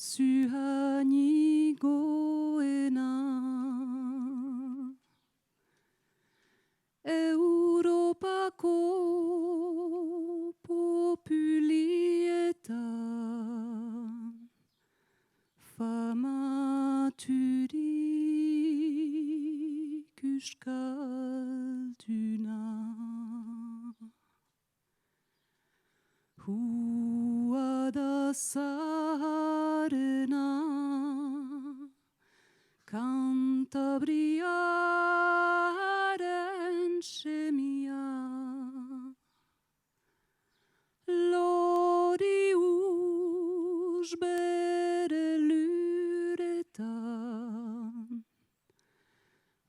zuhaini goena. Europako populietan famaturik euskalduna. Hua da zaharena Kantabriaren semia. Lori us bere luretan,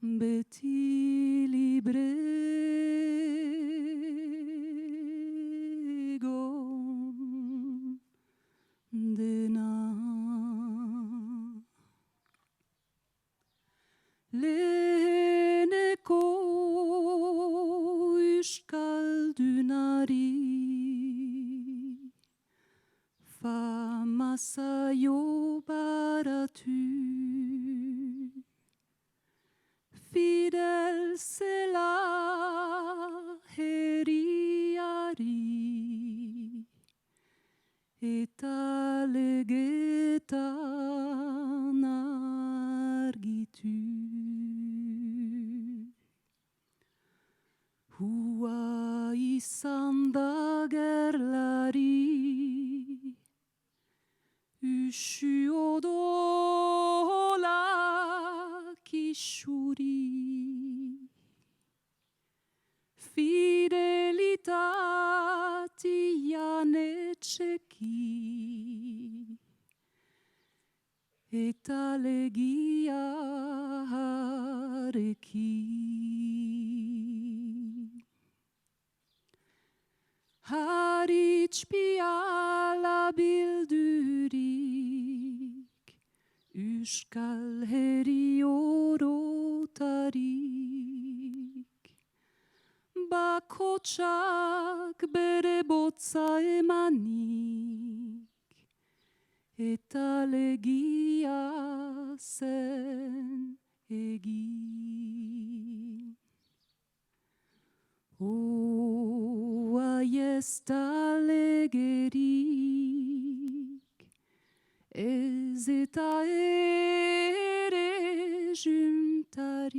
beti libre egon dena. Leheneko euskaldunari fama zaio baratu. Fidel zela herriari eta legetan argitu. Hua izan da gerlari, usu odolak isuri. Fidelitatian etxeki, eta legiarekin. Haritz piala bildurik, euskal herri orotarik, bakotsak bere botza emanik, eta legia zen egin. Ez da legerik, ez eta ere juntarik.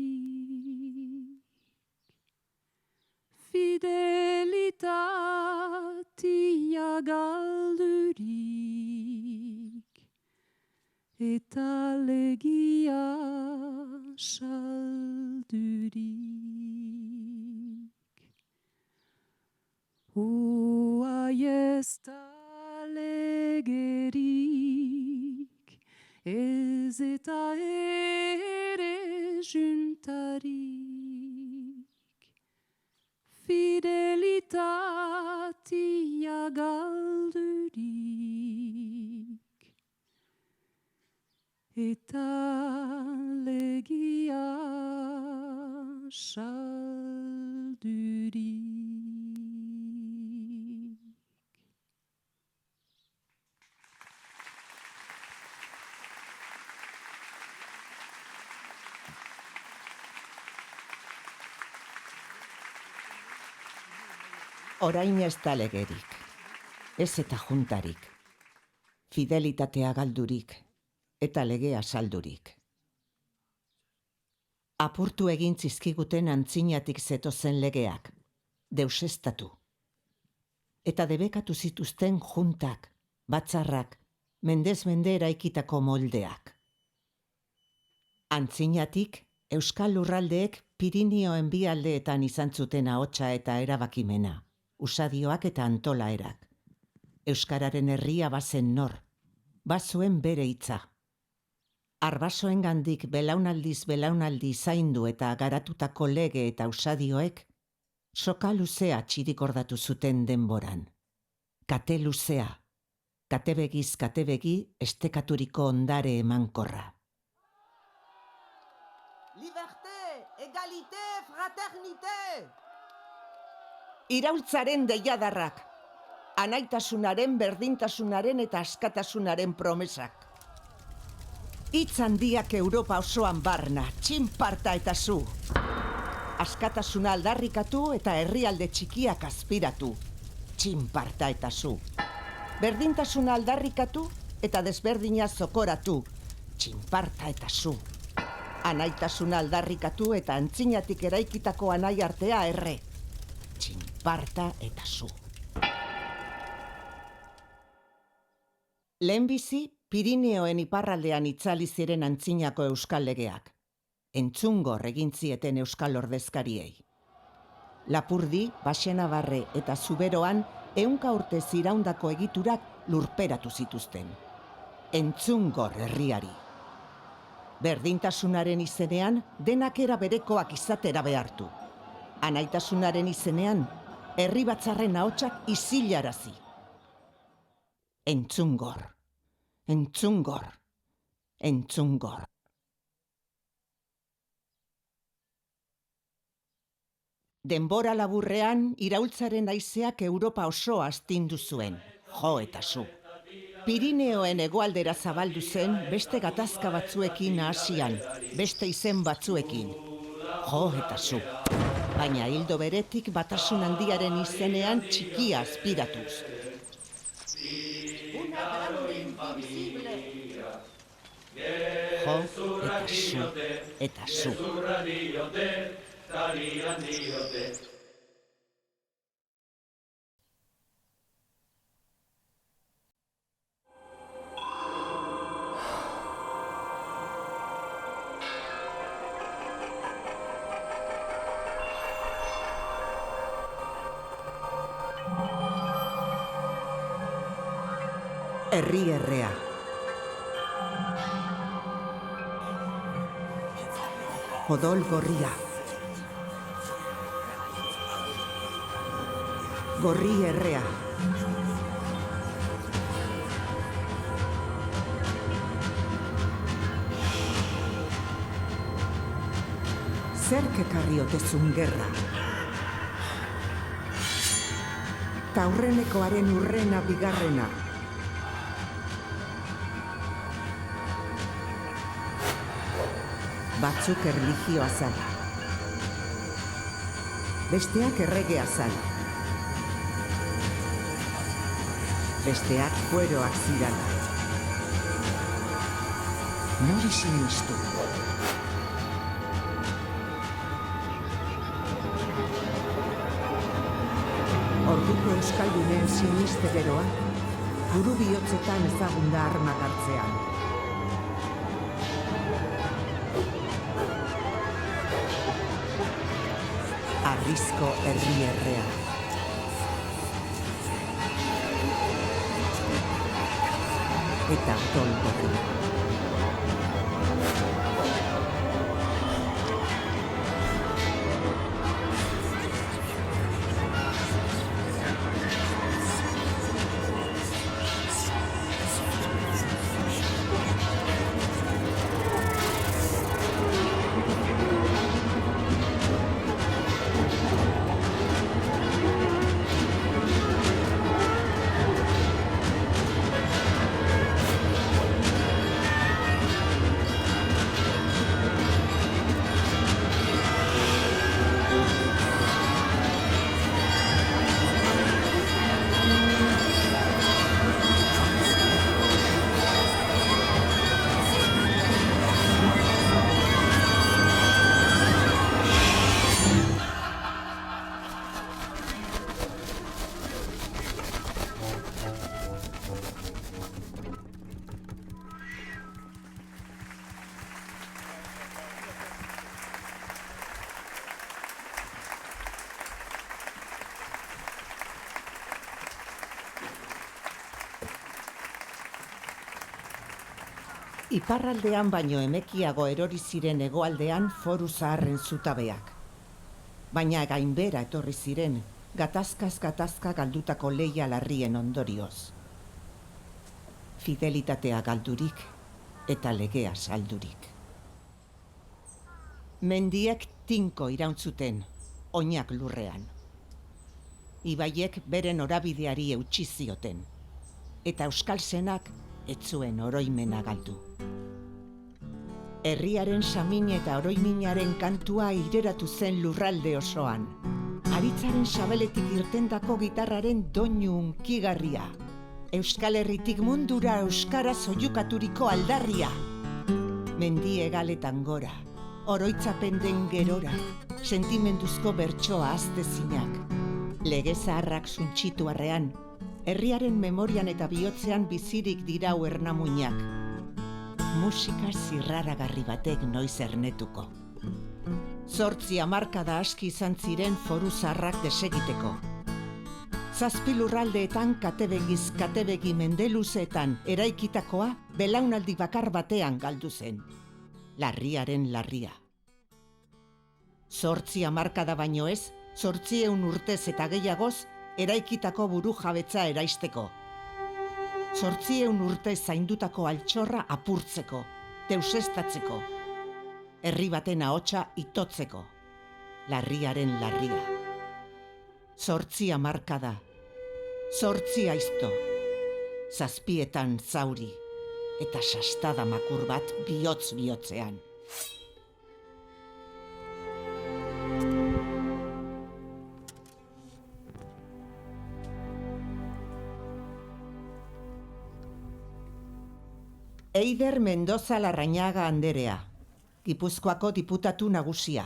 Fidelitatia galdurik, eta legia saldurik. Ez da legerik, ez eta ere juntarik. Fidelitatia galdurik, eta legia saldurik. Orain ez da legerik, ez eta juntarik, fidelitatea galdurik, eta legea saldurik. Apurtu egin zizkiguten antzinatik zetozen legeak, deusestatu. Eta debekatu zituzten juntak, batzarrak, mendez mende eraikitako moldeak. Antzinatik, euskal lurraldeek Pirinioen bi aldeetan izan zuten ahotsa eta erabakimena. Usadioak eta antolaerak. Euskararen herria bazen nor, bazuen bere hitza. Arbasoengandik belaunaldiz belaunaldi zaindu eta garatutako lege eta usadioek, soka luzea txirikordatu zuten denboran. Kate luzea, katebegiz katebegi estekaturiko ondare emankorra. Liberté, égalité, fraternité! Iraultzaren deiadarrak, anaitasunaren, berdintasunaren eta askatasunaren promesak. Hitz handiak Europa osoan barna, txinparta eta zu. Askatasuna aldarrikatu eta herrialde txikiak azpiratu. Txinparta eta zu. Berdintasuna aldarrikatu eta desberdina zokoratu. Txinparta eta zu. Anaitasuna aldarrikatu eta antzinatik eraikitako anai artea erre. Txinparta eta zu. Lehenbizi, Pirineoen iparraldean itzali ziren antzinako euskal legeak. Entzungor egin zieten euskal ordezkariei. Lapurdi, Baxenabarre eta Zuberoan 100 urte iraundako egiturak lurperatu zituzten. Entzungor herriari. Berdintasunaren izenean, denak era berekoak izatera behartu. Anaitasunaren izenean, herri batzarren ahotsak isilarazi. Entzungor. Entzungor. Entzungor. Denbora laburrean, iraultzaren haizeak Europa osoa astindu zuen. Jo eta zu. Pirineoen hegoaldera zabaldu zen beste gatazka batzuekin Asian, beste izen batzuekin. Jo eta zu. Baina hildo beretik batasun handiaren izenean txikia azpiratuz. Una grande invisible. Jo eta zu, eta zu. Herri errea. Odol gorria. Gorri errea. Zerk ekarri otezun gerra. Taurrenekoaren urrena bigarrena. Batzuk erlijioa zala. Besteak erregea zala. Besteak fueroak zirala. Nori sinistu. Orduko euskaldunen siniste geroa, buru bihotzetan ezagun da armak hartzean. Arrizko herri errea. Eta odol gorria. Iparraldean baino emekiago erori ziren hegoaldean foru zaharren zutabeak. Baina gainbera etorri ziren, gatazkaz gatazka galdutako lehia larrien ondorioz. Fidelitatea galdurik eta legea saldurik. Mendiek tinko irauntzuten, oinak lurrean. Ibaiek beren orabideari eutsi zioten, eta euskalsenak ez zuen oroimena galdu. Herriaren samin eta oroiminaren kantua ireratu zen lurralde osoan. Aritzaren sabeletik irtendako gitarraren doinu hunkigarria. Euskal Herritik mundura euskaraz oihukaturiko aldarria. Mendi hegaletan gora, oroitzapen den gerora, sentimenduzko bertsoa aztezinak. Lege zaharrak suntsitu arrean, herriaren memorian eta bihotzean bizirik dirau ernamuinak. Musika zirraragarri batek noiz ernetuko. 8 hamarkada aski izan ziren foru zaharrak desegiteko. 7 lurraldeetan katebegiz katebegi mende luzeetan eraikitakoa belaunaldi bakar batean galdu zen. Larriaren larria. 8 hamarkada baino ez, 800 urtez eta gehiagoz eraikitako burujabetza eraisteko. 800 urtez zaindutako altxorra apurtzeko, deusestatzeko. Herri baten ahotsa itotzeko. Larriaren larria. 8 hamarkada. 8 aizto. 7 zauri. Eta sastada makur bat bihotz-bihotzean. Eider Mendoza Larrañaga anderea, Gipuzkoako diputatu nagusia.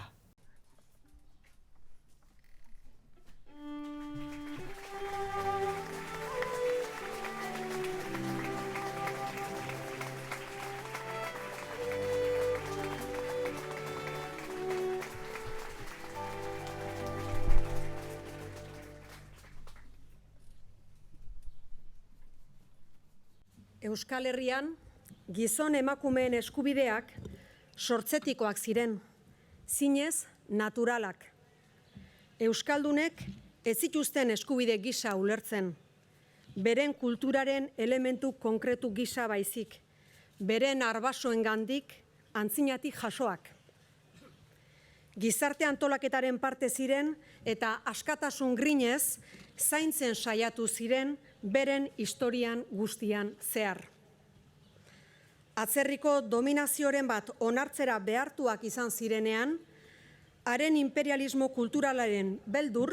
Euskal Herrian, gizon emakumeen eskubideak sortzetikoak ziren, zinez naturalak. Euskaldunek ez zituzten eskubide gisa ulertzen, beren kulturaren elementu konkretu gisa baizik, beren arbasoengandik antzinatik jasoak. Gizarte antolaketaren parte ziren eta askatasun grinez zaintzen saiatu ziren beren historian guztian zehar. Atzerriko dominazioren bat onartzera behartuak izan zirenean, haren imperialismo kulturalaren beldur,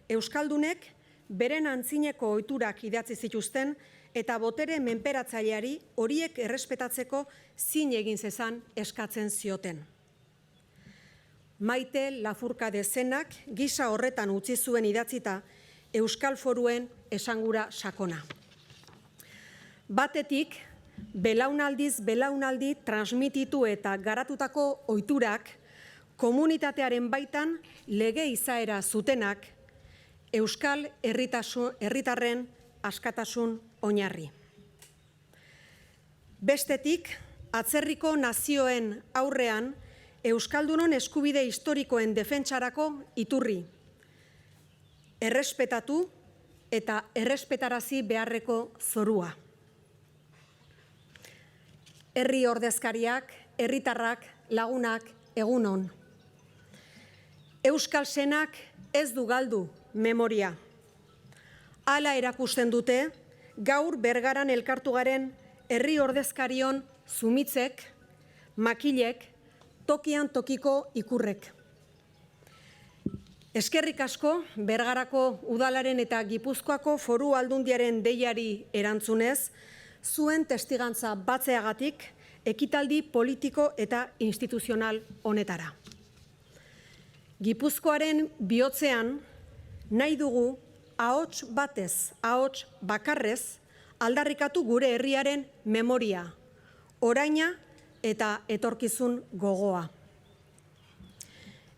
Euskaldunek beren antzineko ohiturak idatzi zituzten eta botere menperatzaileari horiek errespetatzeko zin egin zezan eskatzen zioten. Maite Lafourcade zenak gisa horretan utzi zuen idatzita Euskal Foruen esangura sakona. Batetik, belaunaldiz belaunaldi transmititu eta garatutako ohiturak komunitatearen baitan lege izaera zutenak Euskal herritarren askatasun oinarri. Bestetik, atzerriko nazioen aurrean Euskaldunon eskubide historikoen defentsarako iturri, errespetatu eta errespetarazi beharreko zorua. Herri ordezkariak, herritarrak, lagunak, egunon. Euskal senak ez du galdu memoria. Hala erakusten dute, gaur Bergaran elkartu garen herri ordezkarion zumitzek, makilek, tokian tokiko ikurrek. Eskerrik asko Bergarako udalaren eta Gipuzkoako Foru Aldundiaren deiari erantzunez, zuen testigantza batzeagatik ekitaldi politiko eta instituzional honetara. Gipuzkoaren bihotzean nahi dugu ahots batez, ahots bakarrez aldarrikatu gure herriaren memoria, oraina eta etorkizun gogoa.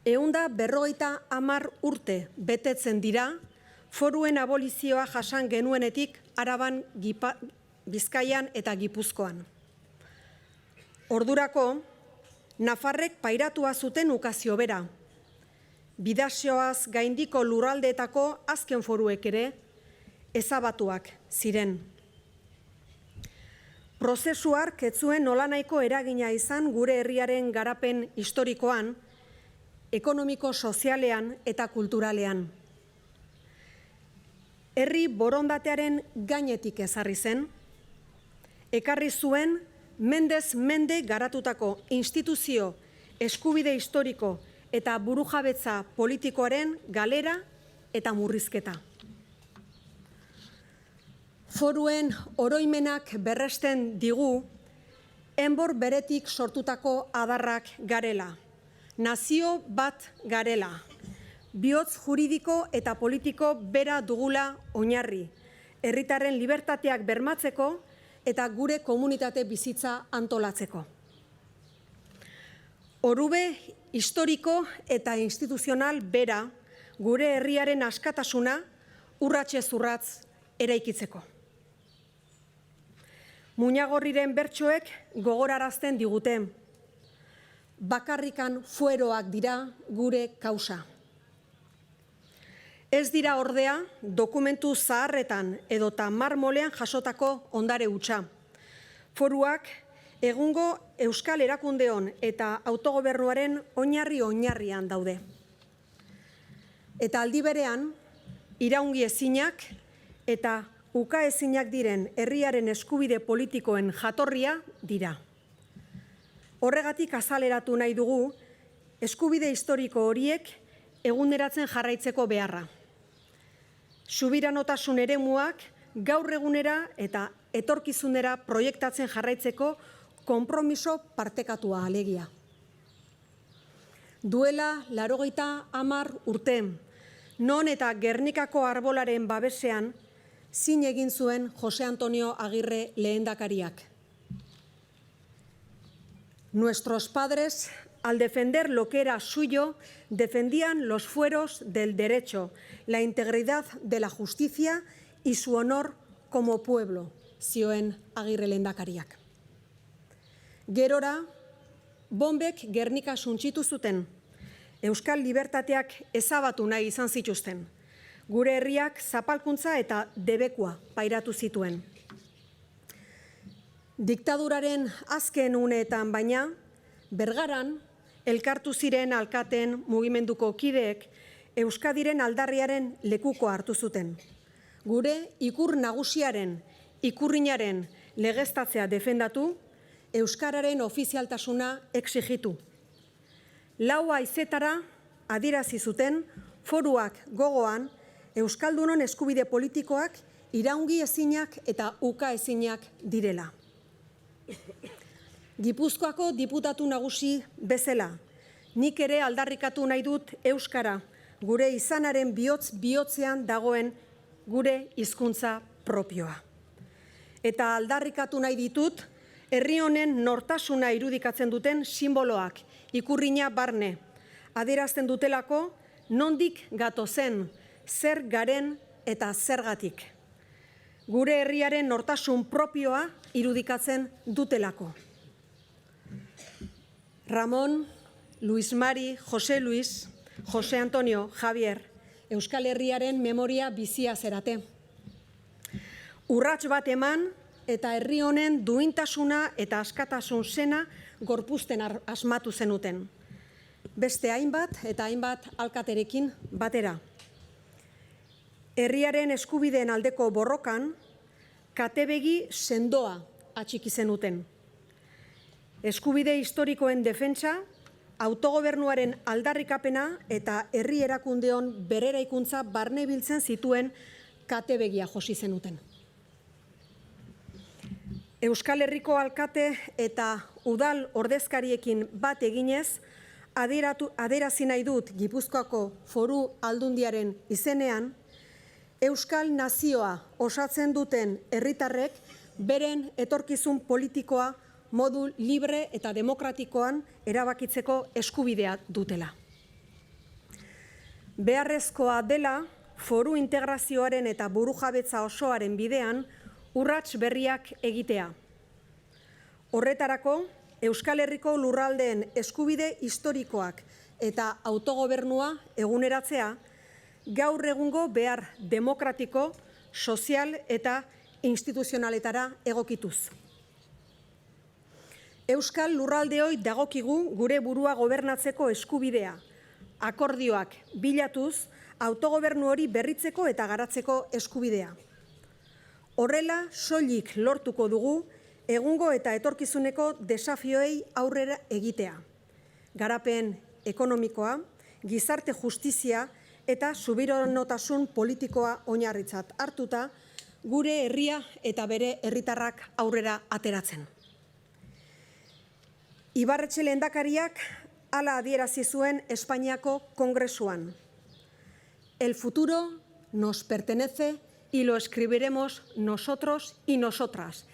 150 urte betetzen dira, foruen abolizioa jasan genuenetik Araban, Bizkaian eta Gipuzkoan. Ordurako, Nafarrek pairatua zuten ukazio bera. Bidasoaz gaindiko lurraldeetako azken foruek ere ezabatuak ziren. Prozesu hark ez zuen nolanahiko eragina izan gure herriaren garapen historikoan, ekonomiko, sozialean eta kulturalean. Herri borondatearen gainetik ezarri zen, ekarri zuen mendez mende garatutako instituzio, eskubide historiko eta burujabetza politikoaren galera eta murrizketa. Foruen oroimenak berresten digu, enbor beretik sortutako adarrak garela, nazio bat garela, bihotz juridiko eta politiko bera dugula oinarri, herritarren libertateak bermatzeko eta gure komunitate bizitza antolatzeko. Orube historiko eta instituzional bera gure herriaren askatasuna urratsez urrats eraikitzeko. Muñagorriren bertsoek gogorarazten digute, bakarrikan fueroak dira gure kausa. Ez dira ordea dokumentu zaharretan edota marmolean jasotako ondare hutsa. Foruak egungo euskal erakundeon eta autogobernuaren oinarrian daude. Eta aldi berean, iraungi ezinak eta ukaezinak diren herriaren eskubide politikoen jatorria dira. Horregatik azaleratu nahi dugu eskubide historiko horiek eguneratzen jarraitzeko beharra. Subiranotasun eremuak gaur egunera eta etorkizunera proiektatzen jarraitzeko konpromiso partekatua alegia. Duela 80 urte, non eta Gernikako arbolaren babesean zin egin zuen Jose Antonio Agirre lehendakariak. Nuestros padres, al defender lo que era suyo, defendían los fueros del derecho, la integridad de la justicia y su honor como pueblo, zioen Agirre lehendakariak. Gerora, bombek Gernika suntsitu zuten, euskal libertateak ezabatu nahi izan zituzten. Gure herriak zapalkuntza eta debekua pairatu zituen. Diktaduraren azken uneetan baina, Bergaran, elkartu ziren alkateen mugimenduko kideek Euskadiren aldarriaren lekuko hartu zuten. Gure ikur nagusiaren, ikurrinaren legeztatzea defendatu, euskararen ofizialtasuna exigitu. 4 haizetara adierazi zuten foruak gogoan euskaldunon eskubide politikoak iraungi ezinak eta uka ezinak direla. Gipuzkoako diputatu nagusi bezala, nik ere aldarrikatu nahi dut euskara, gure izanaren bihotzean dagoen gure hizkuntza propioa. Eta aldarrikatu nahi ditut, herri honen nortasuna irudikatzen duten simboloak, ikurrina barne, adierazten dutelako nondik gatozen, zer garen eta zergatik. Gure herriaren nortasun propioa irudikatzen dutelako. Ramon, Luis Mari, Jose Luis, Jose Antonio, Javier, Euskal Herriaren memoria bizia zerate. Urrats bat eman eta herri honen duintasuna eta askatasun zena gorpuzten asmatu zenuten. Beste hainbat eta hainbat alkaterekin batera. Herriaren eskubideen aldeko borrokan, katebegi sendoa atxiki zenuten. Eskubide historikoen defentsa, autogobernuaren aldarrikapena eta herri erakundeon berreraikuntza barne biltzen zituen katebegia josi zenuten. Euskal Herriko alkate eta udal ordezkariekin bat eginez, adierazi nahi dut Gipuzkoako Foru Aldundiaren izenean, Euskal Nazioa osatzen duten herritarrek beren etorkizun politikoa modu libre eta demokratikoan erabakitzeko eskubidea dutela. Beharrezkoa dela, foru integrazioaren eta burujabetza osoaren bidean urrats berriak egitea. Horretarako, Euskal Herriko lurraldeen eskubide historikoak eta autogobernua eguneratzea, gaur egungo behar demokratiko, sozial eta instituzionaletara egokituz. Euskal lurraldeoi dagokigu gure burua gobernatzeko eskubidea, akordioak bilatuz, autogobernu hori berritzeko eta garatzeko eskubidea. Horrela, soilik lortuko dugu egungo eta etorkizuneko desafioei aurrera egitea. Garapen ekonomikoa, gizarte justizia eta subiranotasun politikoa oinarritzat hartuta, gure herria eta bere herritarrak aurrera ateratzen. Ibarretxe lehendakariak hala adierazi zuen Espainiako Kongresuan. El futuro nos pertenece y lo escribiremos nosotros y nosotras.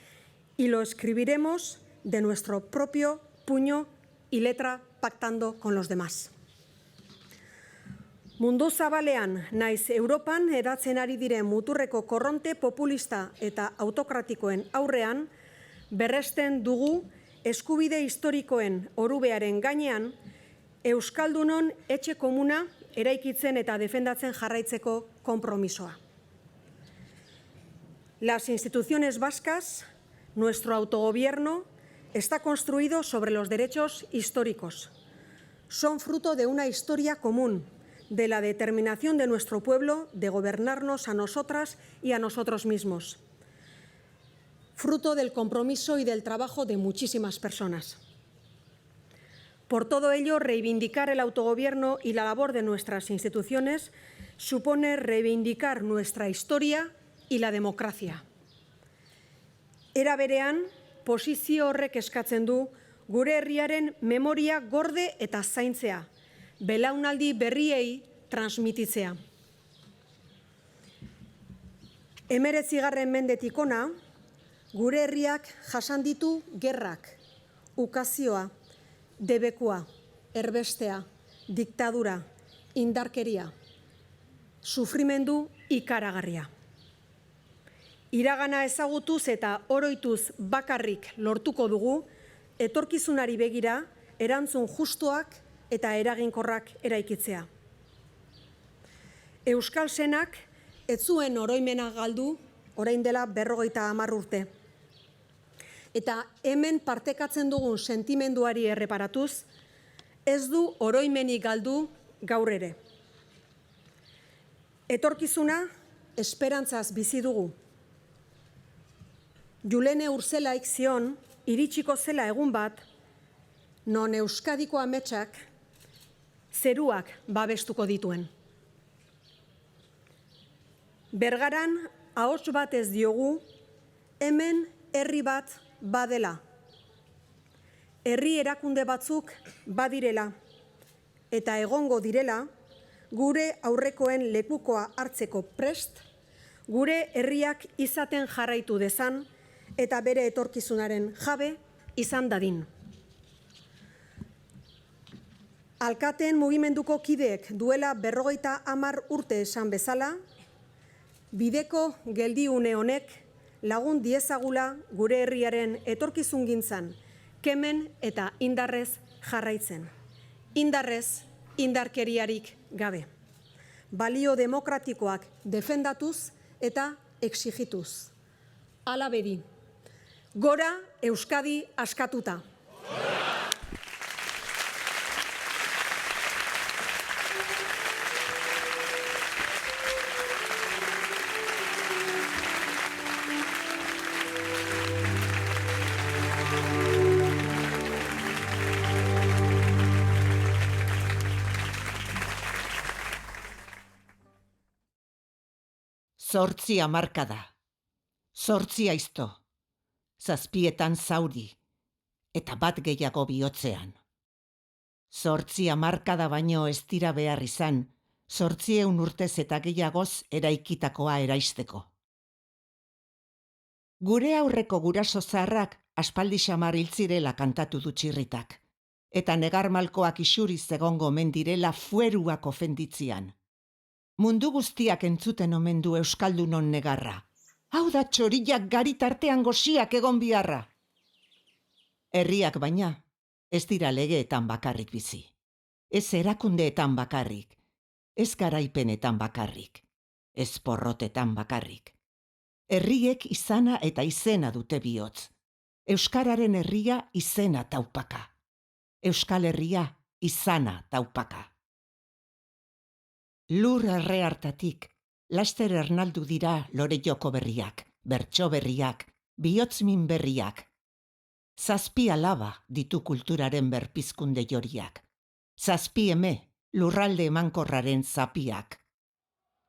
Y lo escribiremos de nuestro propio puño y letra pactando con los demás. Mundu zabalean naiz Europan hedatzen ari diren muturreko korronte populista eta autokratikoen aurrean, berresten dugu eskubide historikoen orubearen gainean, Euskaldunon etxe komuna eraikitzen eta defendatzen jarraitzeko konpromisoa. Las instituciones vascas, nuestro autogobierno, está construido sobre los derechos históricos. Son fruto de una historia común, de la determinación de nuestro pueblo de gobernarnos a nosotras y a nosotros mismos. Fruto del compromiso y del trabajo de muchísimas personas. Por todo ello, reivindicar el autogobierno y la labor de nuestras instituciones supone reivindicar nuestra historia y la democracia. Era berean, posizio horrek eskatzen du gure herriaren memoria gorde eta zaintzea, belaunaldi berriei transmititzea. 19. mendetik hona, gure herriak jasan ditu gerrak, ukazioa, debekua, erbestea, diktadura, indarkeria, sufrimendu ikaragarria. Iragana ezagutuz eta oroituz bakarrik lortuko dugu, etorkizunari begira, erantzun justuak eta eraginkorrak eraikitzea. Euskal Senak ez zuen oroimena galdu, orain dela 50 urte. Eta hemen partekatzen dugun sentimenduari erreparatuz, ez du oroimenik galdu gaur ere. Etorkizuna esperantzaz bizi dugu. Julene Urzelaik zion, iritsiko zela egun bat, non Euskadiko ametsak zeruak babestuko dituen. Bergaran ahots batez diogu, hemen herri bat badela. Herri erakunde batzuk badirela eta egongo direla, gure aurrekoen lekukoa hartzeko prest, gure herriak izaten jarraitu dezan eta bere etorkizunaren jabe izan dadin. Alkateen mugimenduko kideek duela 50 urte esan bezala, bideko geldiune honek lagun diezagula gure herriaren etorkizungintzan, kemen eta indarrez jarraitzen. Indarrez, indarkeriarik gabe. Balio demokratikoak defendatuz eta exigituz. Hala bedi. Gora Euskadi askatuta. Zortzi hamarkada, 8 aizto, 7 zauri, eta bat gehiago bihotzean. 8 hamarkada baino ez dira behar izan, 800 urtez eta gehiagoz eraikitakoa eraisteko. Gure aurreko guraso zaharrak aspaldi xamar hil zirela kantatu du txirritak, eta negar malkoak isuriz egongo omen direla fueruak ofenditzian. Mundu guztiak entzuten omen du Euskaldunon negarra. Hau da txoriak garitartean goxiak egon biharra. Herriak baina, ez dira legeetan bakarrik bizi. Ez erakundeetan bakarrik. Ez garaipenetan bakarrik. Ez porrotetan bakarrik. Herriek izana eta izena dute bihotz. Euskararen herria izena taupaka. Euskal Herria izana taupaka. Lur erre hartatik, laster ernaldu dira lore joko berriak, bertso berriak, bihotzmin berriak, Zazpi alaba ditu kulturaren berpizkunde joriak. Zazpi eme lurralde emankorraren zapiak.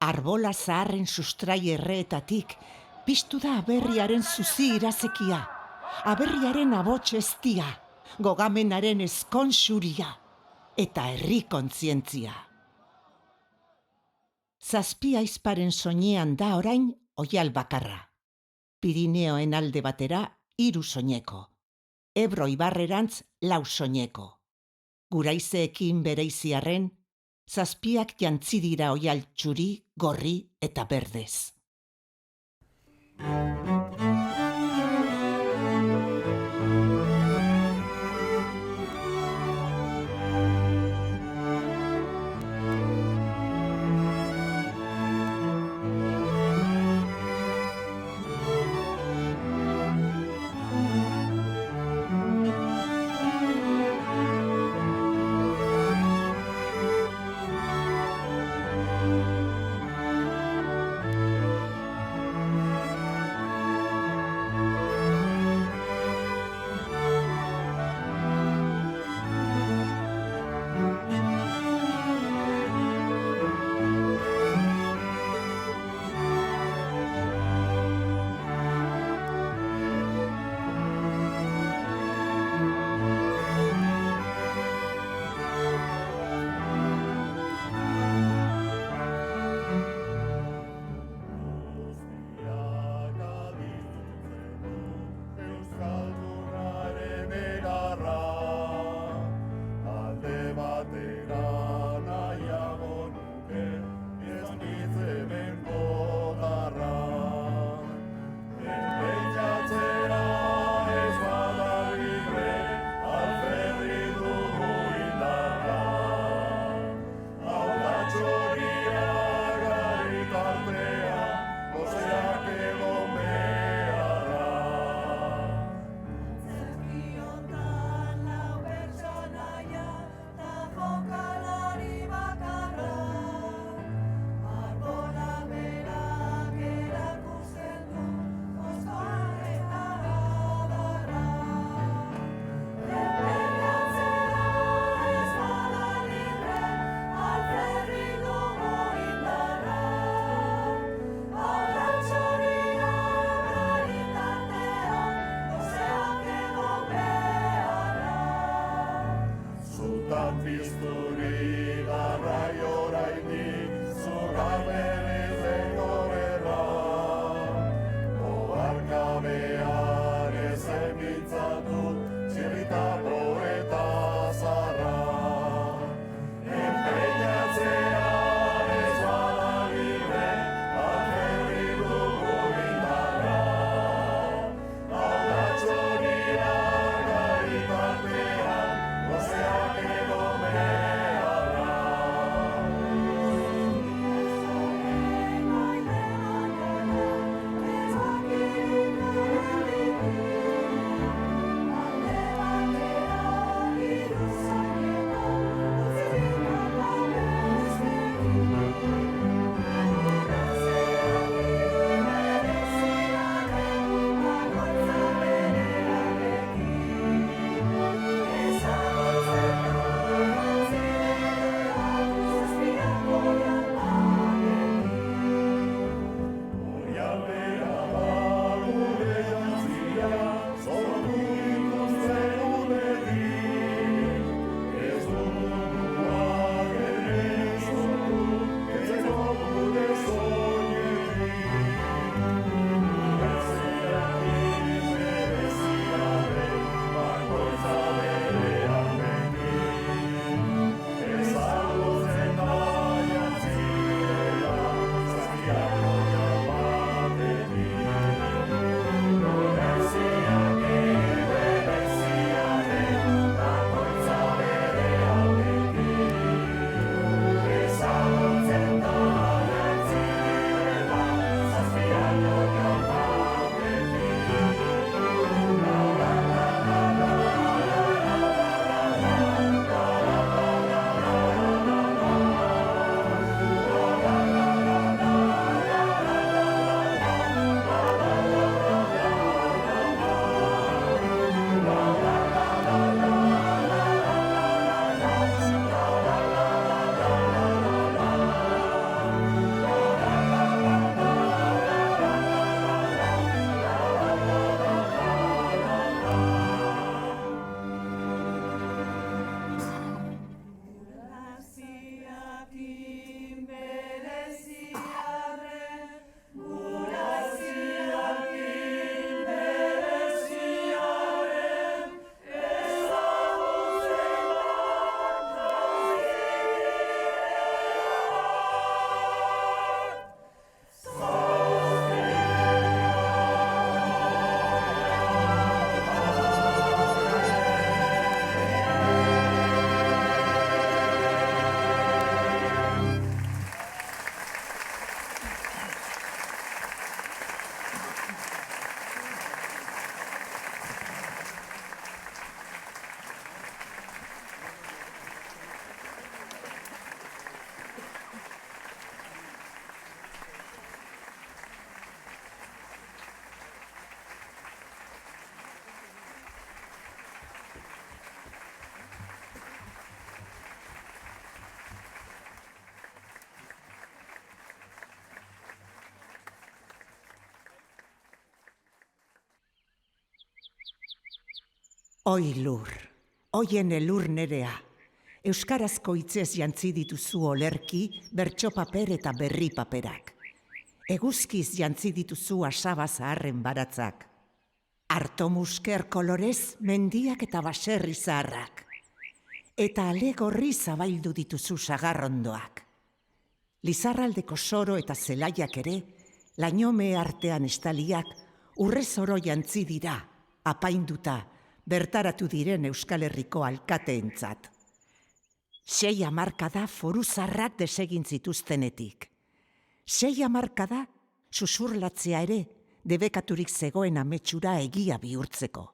Arbola zaharren sustrai erreetatik piztu da aberriaren zuzi irazekia, aberriaren abots eztia, gogamenaren ezkonsuria eta herri kontzientzia. Zazpi aizparen soinean da orain oial bakarra. Pirineoen alde batera 3 soineko. Ebro ibarrerantz 4 soineko. Guraizeekin bereiziarren, zazpiak jantzi dira oial txuri, gorri eta berdez. Ozeak edo Oi lur, oien elur nerea. Euskarazko hitzez jantzi dituzu olerki, bertso paper eta berri paperak. Eguzkiz jantzi dituzu asaba zaharren baratzak. Arto musker kolorez mendiak eta baserri zaharrak. Eta ale gorri zabaildu dituzu sagarrondoak. Lizarraldeko soro eta zelaiak ere, lainome artean estaliak, urrezoro jantzi dira, apainduta, bertaratu diren Euskal Herriko alkateentzat. 6 hamarkada foruzarrak desegin zituztenetik. 6 hamarkada susurlatzea ere debekaturik zegoen ametsura egia bihurtzeko.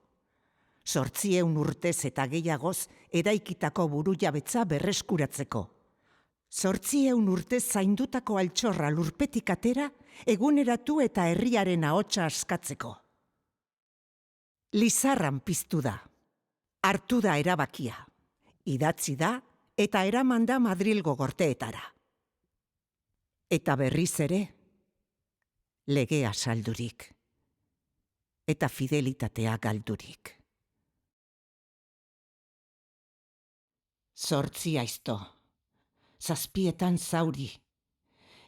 800 urtez eta gehiagoz eraikitako burujabetza berreskuratzeko. 800 urtez zaindutako altxorra lurpetik atera, eguneratu eta herriaren ahotsa askatzeko. Lizarran piztu da, hartu da erabakia, idatzi da eta eraman da Madrilgo gorteetara. Eta berriz ere, legea saldurik, eta fidelitatea galdurik. 8 aizto, 7 zauri,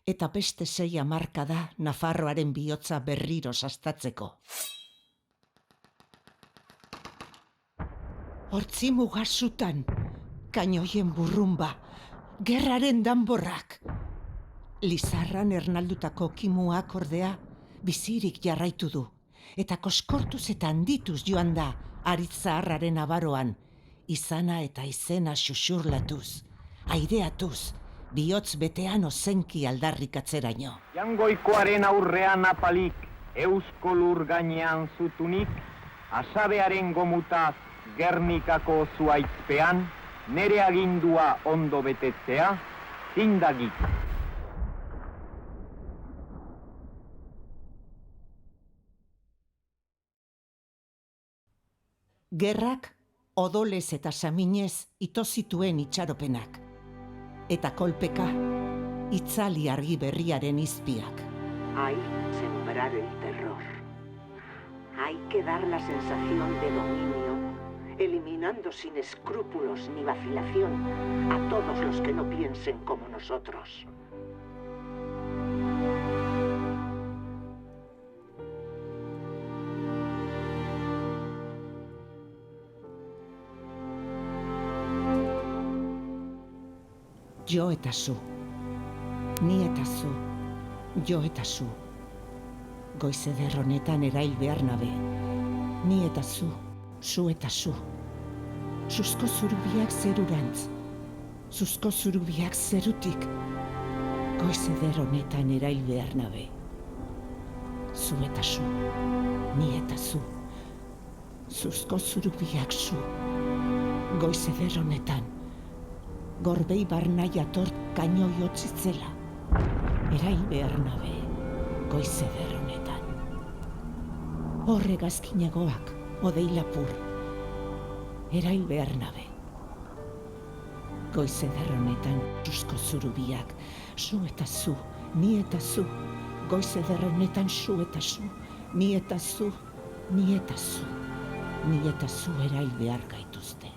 eta beste 6 hamarkada Nafarroaren bihotza berriro sastatzeko. Hortzi mugasutan, kainoien burrumba, gerraren danborrak. Lizarran ernaldutako kimuak ordea bizirik jarraitu du, eta koskortuz eta handituz joan da aritz zaharraren abaroan, izana eta izena xuxurlatuz, aireatuz, bihotz betean ozenki aldarrikatzeraino. Jangoikoaren aurrean apalik, eusko lur gainean zutunik, asabearen gomutaz Gernikako zuaitzpean, nere agindua ondo betetzea, zindagik. Gerrak odolez eta saminez ito zituen itxaropenak, eta kolpeka itzali argi berriaren izpiak. Hay que sembrar el terror. Hay que dar la sensación de dominio, eliminando sin escrúpulos ni vacilación a todos los que no piensen como nosotros. Jo eta zu, ni eta zu, jo eta zu. Goiz eder honetan erail behar nabe, ni eta zu eta zu. Zuzko zurubiak zerurantz, zuzko zurubiak zerutik. Goiz eder honetan erail behar nabe. Zu eta zu, ni eta zu. Zuzko zurubiak zu. Goiz eder honetan. Gorbei barnai atort kainoi otzitzela. Erail behar nabe, goiz eder honetan. Horre gazkinagoak, odei lapur. Erail behar nabe. Goiz eder honetan, zuzko zurubiak, zu eta zu, ni eta zu. Goiz eder honetan, zu eta zu, ni eta zu, ni eta zu. Ni eta zu erail behar gaituzte.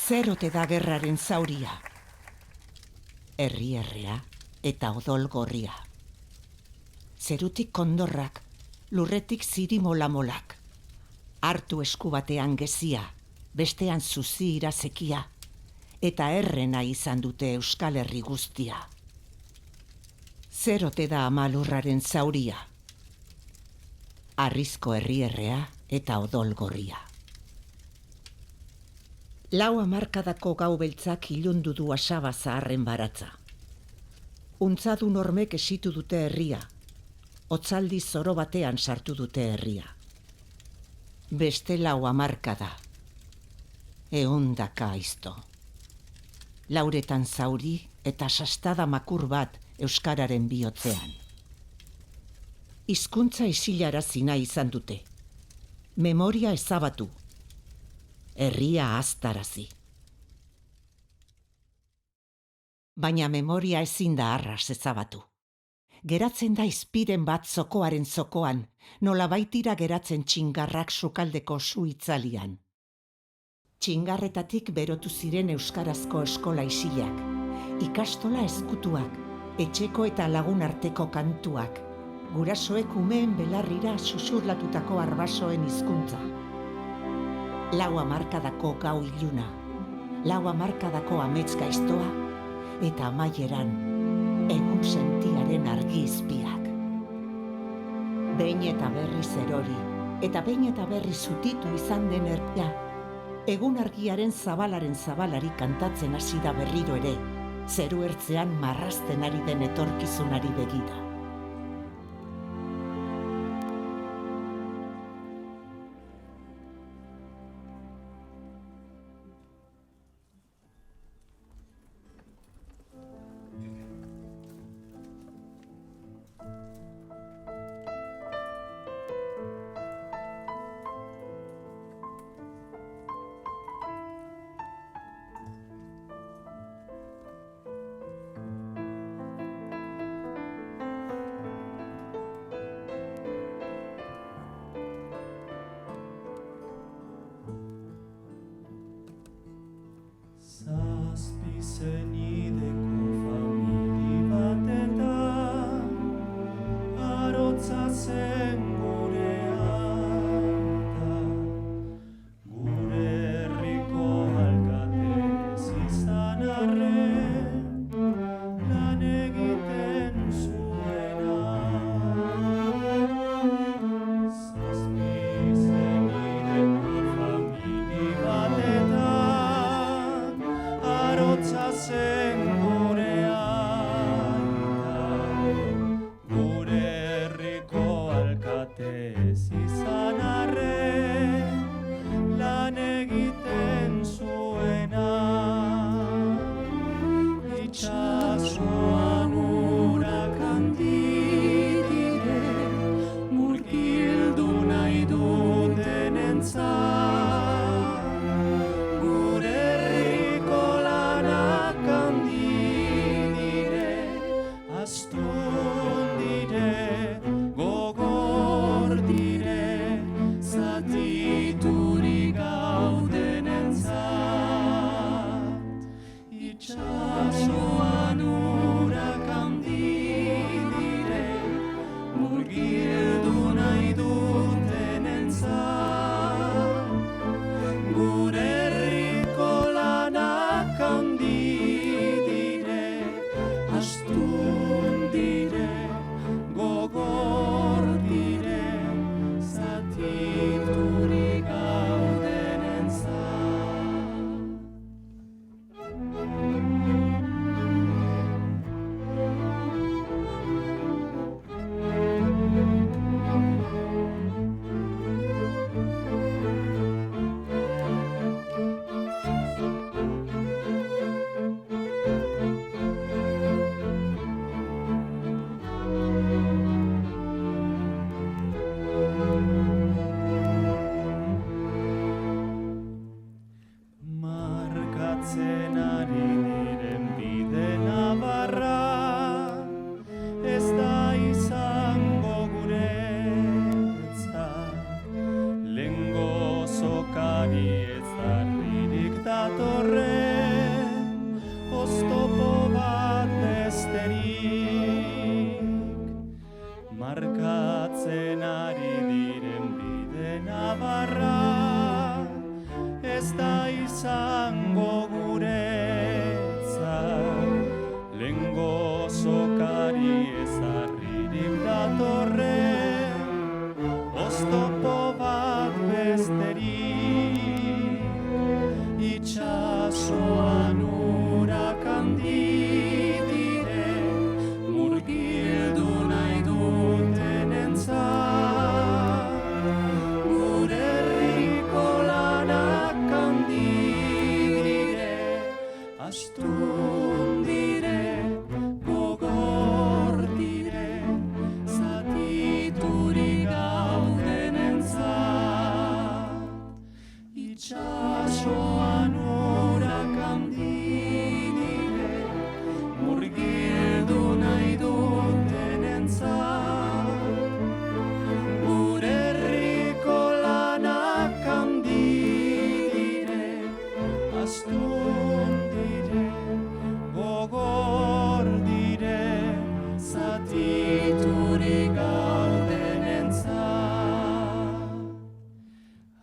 Zer ote da gerraren zauria? Herri-herrea eta odol gorria. Zerutik kondorrak, lurretik zirimolamolak. Hartu esku batean gezia, bestean zuzi irazekia, eta errena izan dute Euskal Herri guztia. Zer ote da ama lurraren zauria? Arrizko herri-herrea eta odol gorria. 4 hamarkadako gau beltzak ilundu du asaba zaharren baratza. Untzadu normek esitu dute herria, otzaldi zoro batean sartu dute herria. Beste 4 hamarkada, 100 aizto. 4 zauri eta sastada makur bat euskararen bihotzean. Hizkuntza isilarazi nahi izan dute. Memoria ezabatu. Herria aztarazi. Baina memoria ezin da arras ezabatu. Geratzen da izpiren bat zokoaren zokoan, nola baitira geratzen txingarrak sukaldeko su itzalian. Txingarretatik berotu ziren euskarazko eskola isilak, ikastola ezkutuak, etxeko eta lagun arteko kantuak, gurasoek umeen belarrira susurlatutako arbasoen hizkuntza. 4 hamarkadako gau iluna, 4 hamarkadako amets gaiztoa, eta amaieran egun sentiaren argi izpiak. Behin eta berriz erori, eta behin eta berriz zutitu izan den herria, egun argiaren zabalaren zabalari kantatzen hasi da berriro ere, zeru ertzean marrazten ari den etorkizunari begira. Zenideko famili batetan, arotza zen gure aita, gure herriko alkatez izan arren, lan egiten zuena. Zazpi zenideko famili batetan, arotza zen gure aita, gure herriko alkatez izan arren, lan egiten zuena. Itxasoan urak handi dire, murgildu nahi dutenentzat, gure herriko lanak handi dire, astun dire, gogor dire, zatiturik gaudenentzat. Itxasoan urak handi dire, murgildu nahi dutenentzat, gure herriko lanak handi dire, astun dire, gogor dire, zatiturik gaudenentzat. Markatzen ari diren bide nabarra, ez da izango guretzat. Lehengo zokari ez darririk datorren, oztopo bat besterik. Markatzen ari diren bide nabarra, ez da izango guretzat. Lehengo sokari ezarririk datorren, oztopo bat besterik. Itxasoan urak handi dire, murgildu nahi dutenentzat. Gure herriko lanak handi dire, astun dire, gogor dire, zatiturik gaudenentzat. Itxasoan urak handi dire, murgildu nahi dutenentzat. Gure herriko lanak handi dire, astun dire, gogor dire, zatiturik gaudenentzat.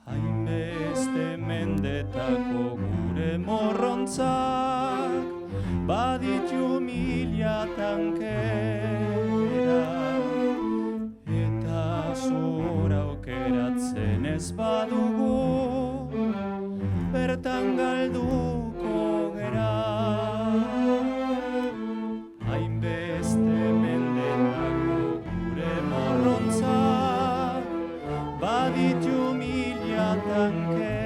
Hainbeste mendetako gure morrontzak, baditu mila tankera, eta zora aukeratzen ez badugu, bertan galduko gera. Hainbeste mendetako gure morrontzak, baditu mila tankera,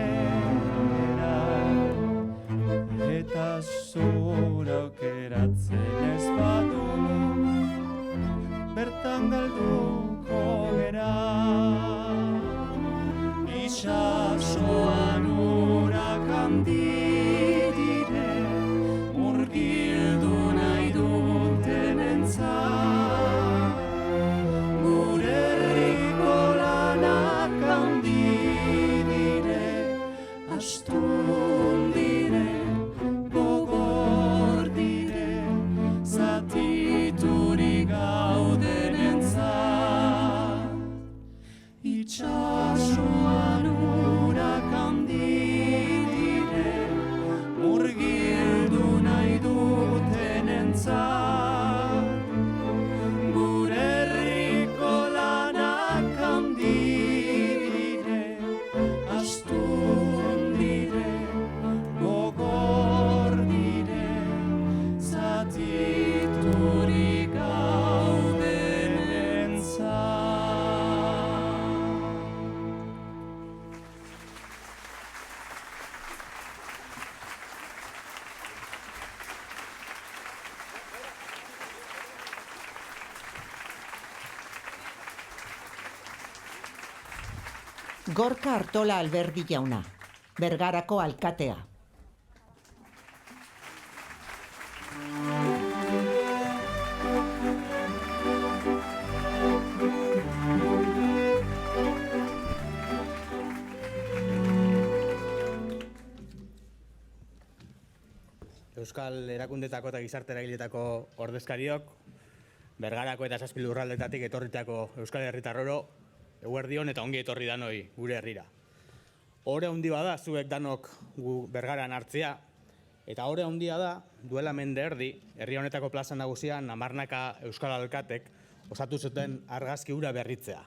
eta zura aukeratzen ez badugu, bertan galduko gera. Itxasoan urak handi dire, murgildu nahi dutenentzat. Gure herriko lanak handi dire, astun dire, gogor dire, zatiturik gaudenentzat. Itxasoan urak handi dire, murgildu nahi dutenentzat. Gure herriko lanak handi dire, astun dire, gogor dire, zatiturik gaudenentzat. Gorka Artola Alberdi jauna, Bergarako alkatea. Euskal erakundetako eta gizarte eragiletako ordezkariok, Bergarako eta 7 lurraldetatik etorritako Euskal Herritarroro, eguerdion eta ongi etorri danoi gure herrira. Ore handia da zuek danok gu Bergaran hartzea, eta ore handia da duela mende erdi, herri honetako plaza nagusian 10 euskal alkatek osatu zuten argazki hura berritzea.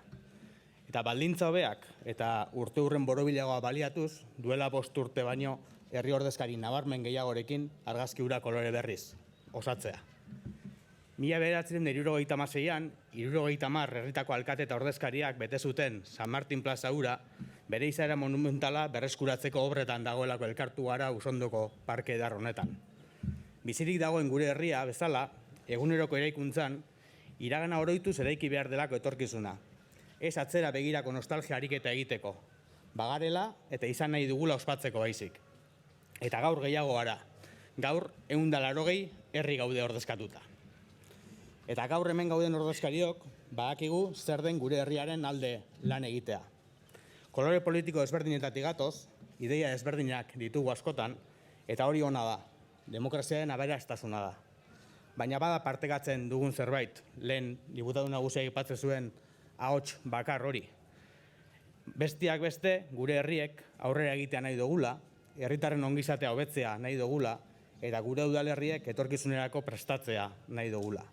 Eta baldintza hobeak eta urte hurren borobilagoa baliatuz, duela 5 urte baino herri ordezkari nabarmen gehiagorekin argazki hura kolore berriz osatzea. 1976an, 70 herritako alkate eta ordezkariak bete zuten San Martin plaza hura, bere izaera monumentala berreskuratzeko obretan dagoelako elkartu gara Usondoko parke edar honetan. Bizirik dagoen gure herria bezala, eguneroko eraikuntzan, iragana oroituz eraiki behar delako etorkizuna. Ez atzera begirako nostalgia ariketa egiteko, bagarela eta izan nahi dugula ospatzeko baizik. Eta gaur gehiago gara, gaur 180 herri gaude ordezkatuta. Eta gaur hemen gauden ordezkariok, badakigu zer den gure herriaren alde lan egitea. Kolore politiko ezberdinetatik gatoz, ideia ezberdinak ditugu askotan, eta hori ona da. demokraziaren aberastasuna da. Baina bada partekatzen dugun zerbait, lehen diputatu nagusiak aipatzen zuen ahots bakar hori. Bestiak beste, gure herriek aurrera egitea nahi dugula, herritarren ongizatea hobetzea nahi dugula, eta gure udalerriek etorkizunerako prestatzea nahi dugula.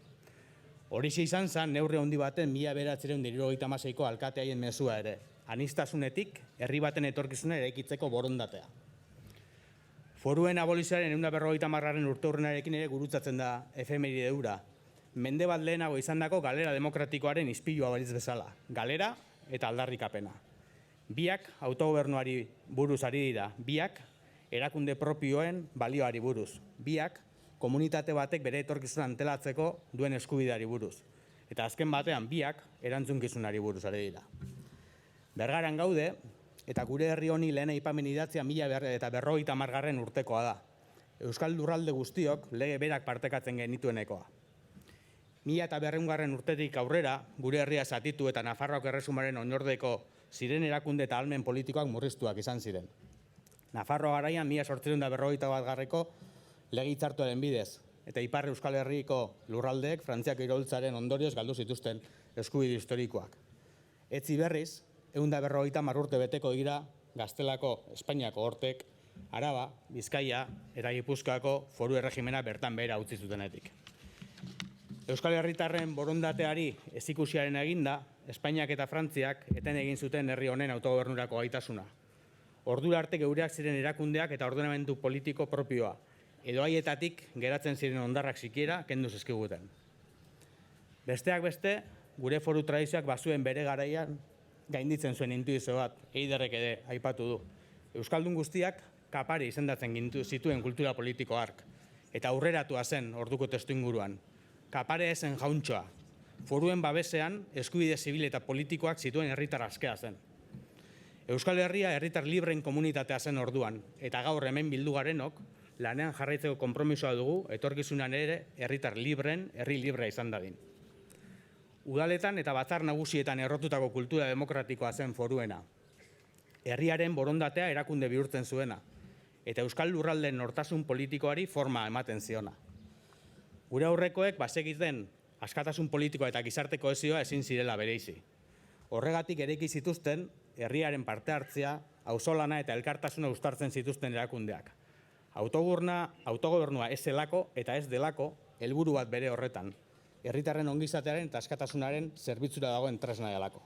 Horixe izan zen, neurri handi baten 1976ko alkateaien mezua ere. Aniztasunetik, herri baten etorkizuna eraikitzeko borondatea. Foruen abolizioaren 150. urteurrenarekin ere gurutzatzen da efemeride hura. Mende bat lehenago izandako galera demokratikoaren ispilua balitz bezala. Galera eta aldarrikapena. Biak autogobernuari buruz ari dira. Biak erakunde propioen balioari buruz. Biak komunitate batek bere etorkizuna antelatzeko duen eskubideari buruz. Eta azken batean biak erantzunkizunari buruz ari dira. Bergaran gaude, eta gure herri honi lehen aipamen idatzia 1950 urtekoa da. Euskal lurralde guztiok lege berak partekatzen genituenekoa. 1900 urtetik aurrera, gure herria zatitu eta Nafarroako erresumaren oinordeko ziren erakunde eta ahalmen politikoak murriztuak izan ziren. Nafarroa garaian 1851 lege hitzartuaren bidez, eta Ipar Euskal Herriko lurraldeek Frantziako iraultzaren ondorioz galdu zituzten eskubide historikoak. Etzi berriz, 150 urte beteko dira Gaztelako Espainiako hortek, Araba, Bizkaia eta Gipuzkoako foru erregimena bertan behera utzi zutenetik. Euskal Herritarren borondateari ezikusiaren eginda, Espainiak eta Frantziak eten egin zuten herri honen autogobernurako gaitasuna. Ordura arte geureak ziren erakundeak eta ordenamendu politiko propioa, edo haietatik geratzen ziren hondarrak sikiera kendu zizkiguten. Besteak beste, gure foru tradizioak bazuen bere garaian gainditzen zuen intuizio bat, Eiderrek ere aipatu du. Euskaldun guztiak kapari izendatzen zituen kultura politiko hark, eta aurreratua zen orduko testuinguruan. Kapare ezen jauntxoa, foruen babesean eskubide zibil eta politikoak zituen herritar askea zen. Euskal Herria herritar libren komunitatea zen orduan, eta gaur hemen bildu garenok, lanean jarraitzeko konpromisoa dugu, etorkizunan ere herritar libren, herri librea izan dadin. Udaletan eta batzar nagusietan errotutako kultura demokratikoa zen foruena. Herriaren borondatea erakunde bihurtzen zuena, eta Euskal Lurraldeen nortasun politikoari forma ematen ziona. Gure aurrekoek bazekiten askatasun politikoa eta gizarte kohesioa ezin zirela bereizi. Horregatik eraiki zituzten herriaren parte hartzea, auzolana eta elkartasuna uztartzen zituzten erakundeak. Autogobernua ez zelako eta ez delako helburu bat bere horretan, herritarren ongizatearen eta askatasunaren zerbitzura dagoen tresna delako.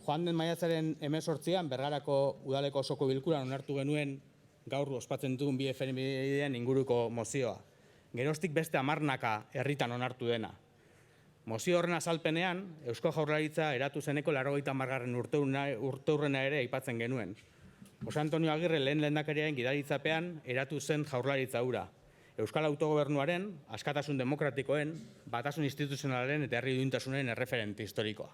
Joan den maiatzaren 18an Bergarako udaleko osoko bilkuran onartu genuen gaur ospatzen dugun bi efemeriden inguruko mozioa. Geroztik beste 10 herritan onartu dena. Mozio horren azalpenean, Eusko Jaurlaritza eratu zeneko 80. urteurrena ere aipatzen genuen. Jose Antonio Agirre lehen lehendakariaren gidaritzapean eratu zen Jaurlaritza hura. Euskal autogobernuaren, askatasun demokratikoen, batasun instituzionalaren eta herri duintasunaren erreferente historikoa.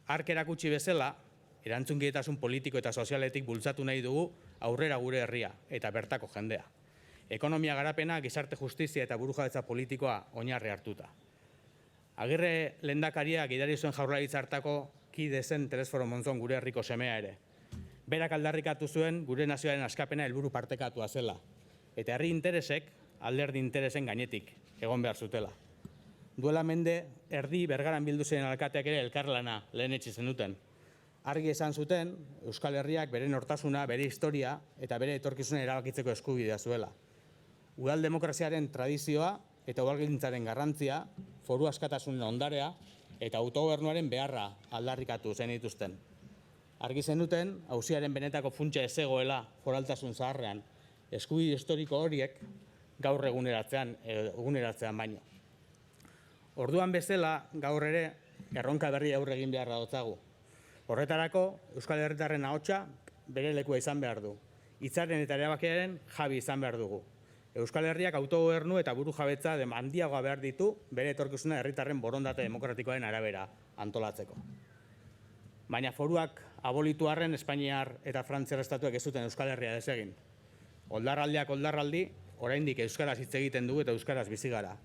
Hark erakutsi bezala, erantzunkietasun politiko eta sozialetik bultzatu nahi dugu aurrera gure herria eta bertako jendea. Ekonomia garapena, gizarte justizia eta burujabetza politikoa oinarri hartuta. Agirre lehendakaria gidari zuen Jaurlaritza hartako kide zen Telesforo Monzon gure herriko semea ere. Berak aldarrikatu zuen gure nazioaren askapena helburu partekatua zela, eta herri interesek alderdi interesen gainetik egon behar zutela. Duela mende, erdi Bergaran bildu ziren alkateak ere elkarlana lehenetsi zenuten. Argi esan zuten, Euskal Herriak bere nortasuna, bere historia eta bere etorkizuna erabakitzeko eskubidea zuela. Udal demokraziaren tradizioa eta udalgintzaren garrantzia, foru askatasunen ondarea eta autogobernuaren beharra aldarrikatu zenituzten. Argi zenuten, auziaren benetako funtsa ez zegoela foraltasun zaharrean, eskubide historiko horiek gaur eguneratzean baino. Orduan bezala, gaur ere, erronka berri aurre egin beharra dotzagu. Horretarako, Euskal Herritarren ahotsa bere lekua izan behar du. Hitzaren eta erabakiaren jabi izan behar dugu. Euskal Herriak autogobernu eta burujabetza handiagoa behar ditu bere etorkizuna herritarren borondate demokratikoaren arabera antolatzeko. Baina foruak abolitu arren Espainiar eta Frantziar estatuek ez zuten Euskal Herria desegin. Oldarraldiak oldarraldi, oraindik euskaraz hitz egiten dugu eta euskaraz bizi gara.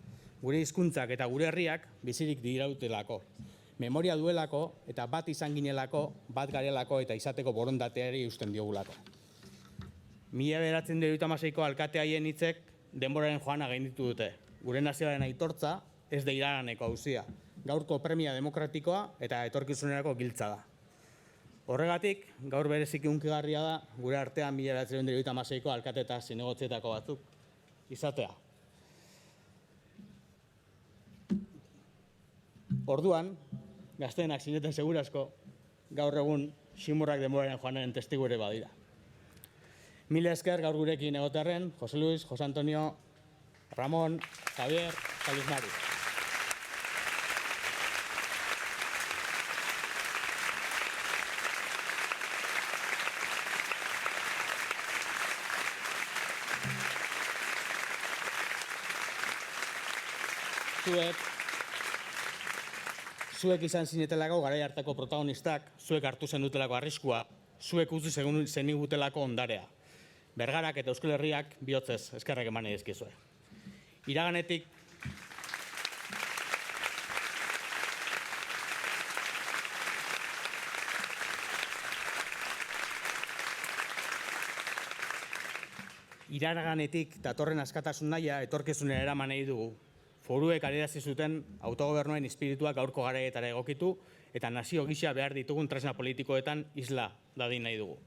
Gure hizkuntzak eta gure herriak bizirik dirautelako. Memoria duelako eta bat izan ginelako, bat garelako eta izateko borondateari eusten diogulako. 1976ko alkate haien hitzek denboraren joana gainditu dute. Gure nazioaren aitortza ez da iraganeko auzia. Gaurko premia demokratikoa eta etorkizunerako giltza da. Horregatik, gaur bereziki hunkigarria da gure artean 1976ko alkate eta zinegotzietako batzuk izatea. Orduan, gazteenak zineten segurasko, gaur egun ximurrak denboraren joanaren testigu ere badira. Mila esker gaur gurekin egotearren, Jose Luis, Jose Antonio, Ramon, Javier, eta Luis Mari. Zuek izan zinetelako garai hartako protagonistak, zuek hartu zenutelako arriskua, zuek utzi zenigutelako ondarea. Bergarak eta Euskal Herriak bihotzez eskerrak eman nahi dizkizue. Iraganetik datorren askatasun nahia etorkizunera eraman nahi dugu. Foruek adierazi zuten autogobernuen espirituak gaurko garaietara egokitu eta nazio gisa behar ditugun tresna politikoetan isla dadin nahi dugu.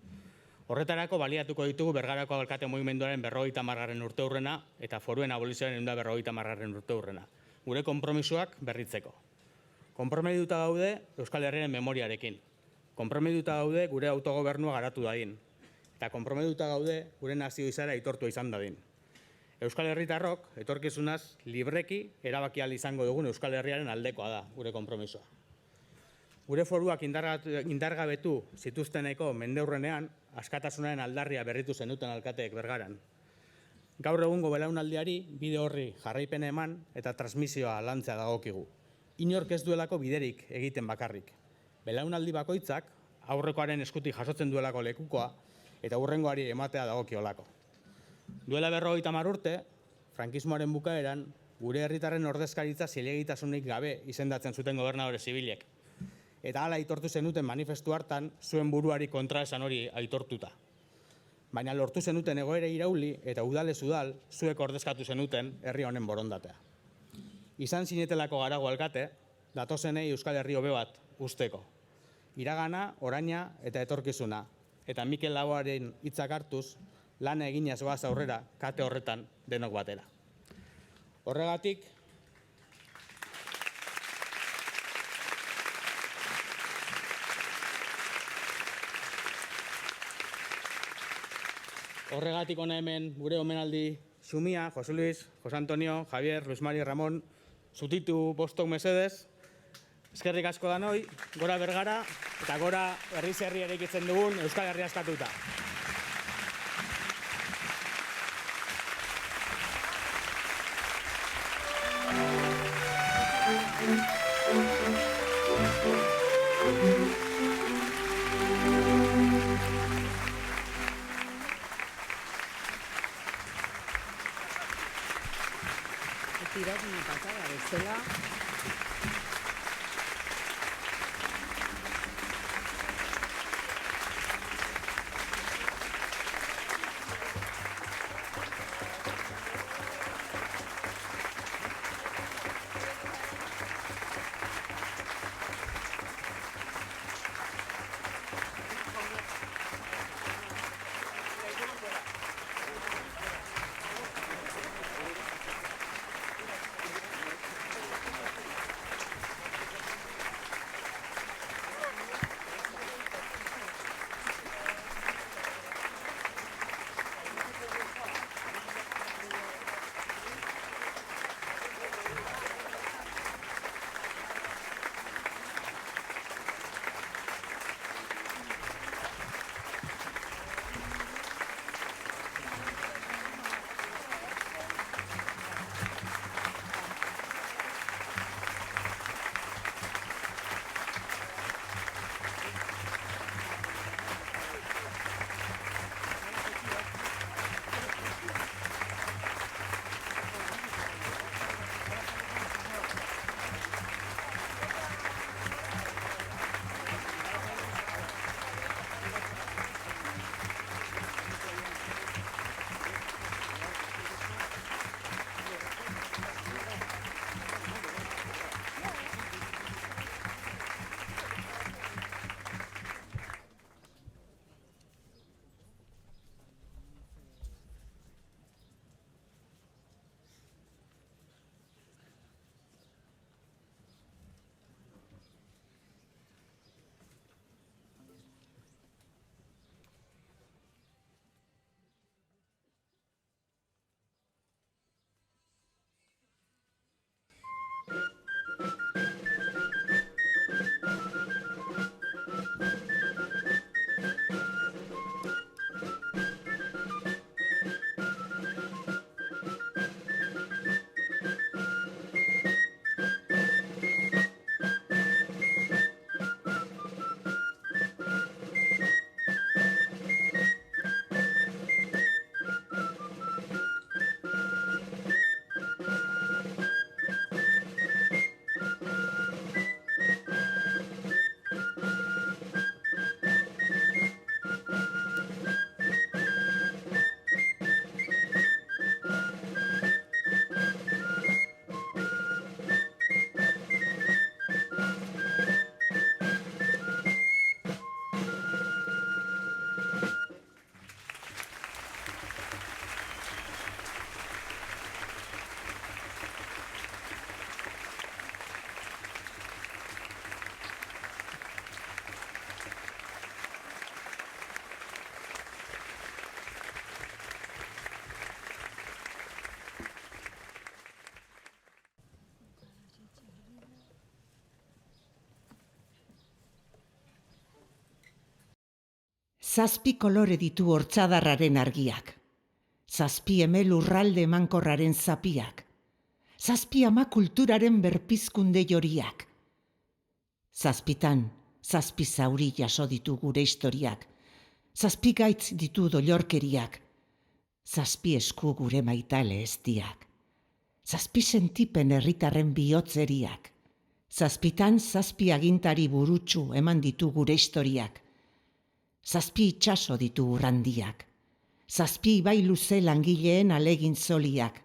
Horretarako baliatuko ditugu Bergarako alkate mugimenduaren 50. urteurrena eta foruen abolizioaren 150. urteurrena. Gure konpromisoak berritzeko. Konprometituta gaude Euskal Herriaren memoriarekin. Konprometituta gaude gure autogobernua garatu dadin. Eta konprometituta gaude gure nazio izaera aitortua izan dadin. Euskal Herritarrok etorkizunaz libreki erabaki ahal izango dugun Euskal Herriaren aldekoa da gure konpromisoa. Gure foruak indargabetu zituzteneko mendeurrenean askatasunaren aldarria berritu zenuten alkateek Bergaran. Gaur egungo belaunaldiari bide horri jarraipena eman eta transmisioa lantzea dagokigu. Inork ez duelako biderik egiten bakarrik. Belaunaldi bakoitzak aurrekoaren eskutik jasotzen duelako lekukoa eta hurrengoari ematea dagokiolako. Duela 50 urte, frankismoaren bukaeran, gure herritarren ordezkaritza zilegitasunik gabe izendatzen zuten gobernadore zibilek. Eta hala aitortu zenuten manifestu hartan, zuen buruari kontraesan hori aitortuta. Baina lortu zenuten egoera irauli eta udalez udal, zuek ordezkatu zenuten herri honen borondatea. Izan zinetelako garago alkate, datozenei Euskal Herri hobe bat usteko. Iragana, oraina eta etorkizuna. Eta Mikel Laboaren hitzak hartuz, lana eginez goaz aurrera, kate horretan denok batera. Horregatik, hona hemen gure omenaldi xumia, Jose Luis, Jose Antonio, Javier, Luis Mari, Ramon, zutitu bostok mesedez. Eskerrik asko danoi, gora Bergara eta gora herriz herri eraikitzen dugun Euskal Herria askatuta. Tirar una patada de Estela. Zazpi kolore ditu hortzadarraren argiak. Zazpi eme lurralde emankorraren zapiak. Zazpi ama kulturaren berpizkunde joriak. Zazpitan, zazpi zauri jaso ditu gure historiak. Zazpi gaitz ditu doilorkeriak. Zazpi esku gure maitale eztiak. Zazpi sentipen herritarren bihotzeriak. Zazpitan zazpi agintari burutsu eman ditu gure historiak. Zazpi itxaso ditu urrandiak. Zazpi ibai luze langileen alegin zoliak.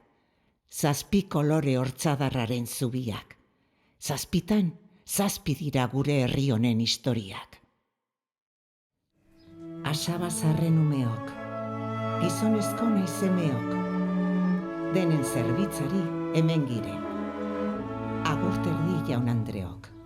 Zazpi kolore hortzadarraren zubiak. Zazpitan, zazpi dira gure herri honen historiak. Asabazarren umeok, gizonezko naizemeok, denen zerbitzari hemen gire. Agurterdi jaun Andreok.